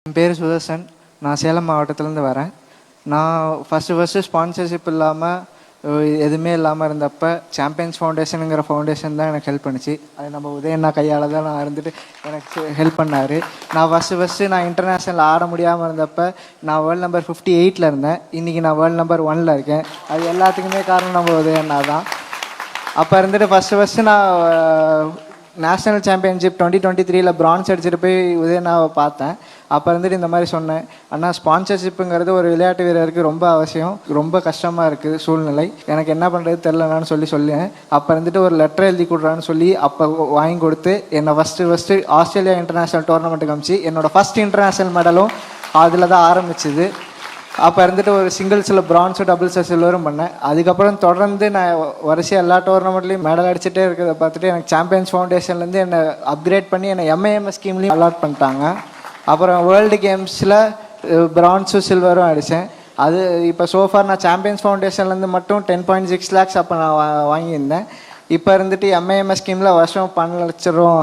என் பேர் சுதர்சன். நான் சேலம் மாவட்டத்துலேருந்து வரேன். நான் ஃபஸ்ட்டு ஸ்பான்சர்ஷிப் இல்லாமல் எதுவுமே இல்லாமல் இருந்தப்போ சாம்பியன்ஸ் ஃபவுண்டேஷனுங்கிற ஃபவுண்டேஷன் தான் எனக்கு ஹெல்ப் பண்ணிச்சு. அது நம்ம உதயண்ணா கையால் தான் நான் இருந்துட்டு எனக்கு ஹெல்ப் பண்ணார். நான் ஃபஸ்ட்டு நான் இன்டர்நேஷ்னல் ஆட முடியாமல் இருந்தப்போ நான் வேர்ல்டு நம்பர் 58 இருந்தேன். இன்றைக்கி நான் வேர்ல்டு நம்பர் 1 இருக்கேன். அது எல்லாத்துக்குமே காரணம் நம்ம உதயண்ணா தான். அப்போ இருந்துட்டு ஃபஸ்ட்டு நான் நேஷ்னல் சாம்பியன்ஷிப் 2023 பிரான்ஸ் அடிச்சுட்டு போய் உதயண்ணாவை பார்த்தேன். அப்போ இருந்துட்டு இந்த மாதிரி சொன்னேன், அண்ணா ஸ்பான்சர்ஷிப்புங்கிறது ஒரு விளையாட்டு வீரருக்கு ரொம்ப அவசியம், ரொம்ப கஷ்டமாக இருக்குது சூழ்நிலை, எனக்கு என்ன பண்ணுறது தெரிலனான்னு சொல்லேன். அப்போ இருந்துட்டு ஒரு லெட்டர் எழுதி கொடுறான்னு சொல்லி அப்போ வாங்கி கொடுத்து என்னை ஃபஸ்ட்டு ஆஸ்திரேலியா இன்டர்நேஷ்னல் டோர்னமெண்ட்டுக்கு அமிச்சு என்னோடய ஃபஸ்ட் இன்டர்நேஷ்னல் மெடலும் அதில் தான் ஆரம்பிச்சுது. அப்போ இருந்துட்டு ஒரு சிங்கிள்ஸில் பிரான்ஸும் டபுள்ஸில் சில்வரும் பண்ணேன். அதுக்கப்புறம் தொடர்ந்து நான் வரிசையாக எல்லா டோர்னமெண்ட்லேயும் மெடல் அடிச்சுட்டே இருக்கிறத பார்த்துட்டு எனக்கு சாம்பியன்ஸ் ஃபவுண்டேஷன்லேருந்து என்னை அப்கிரேட் பண்ணி என்னை MIMS ஸ்கீம்லேயும் அலாட் பண்ணிட்டாங்க. அப்புறம் வேர்ல்டு கேம்ஸில் பிரான்ஸும் சில்வரும் அடித்தேன். அது இப்போ சோஃபார் நான் சாம்பியன்ஸ் ஃபவுண்டேஷன்லேருந்து மட்டும் 10.6 lakhs அப்போ நான் வாங்கியிருந்தேன். இப்போ இருந்துட்டு MIMS ஸ்கீமில் வருஷம் 12 லட்சம் ரூபா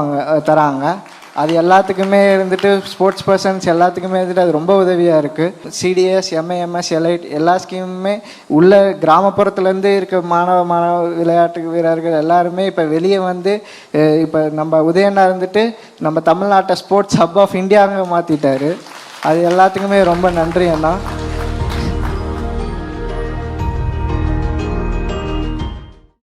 தராங்க. அது எல்லாத்துக்குமே இருந்துட்டு ஸ்போர்ட்ஸ் பர்சன்ஸ் எல்லாத்துக்குமே இருந்துட்டு அது ரொம்ப உதவியாக இருக்குது. CDS, MIMS, எலைட் எல்லா ஸ்கீமுமே உள்ள கிராமப்புறத்துலேருந்து இருக்க மாணவ விளையாட்டு வீரர்கள் எல்லாருமே இப்போ வெளியே வந்து இப்போ நம்ம உதயண்ணா இருந்துட்டு நம்ம தமிழ்நாட்டை ஸ்போர்ட்ஸ் ஹப் ஆஃப் இந்தியாவுங்க மாற்றிட்டாரு. அது எல்லாத்துக்குமே ரொம்ப நன்றி அண்ணா.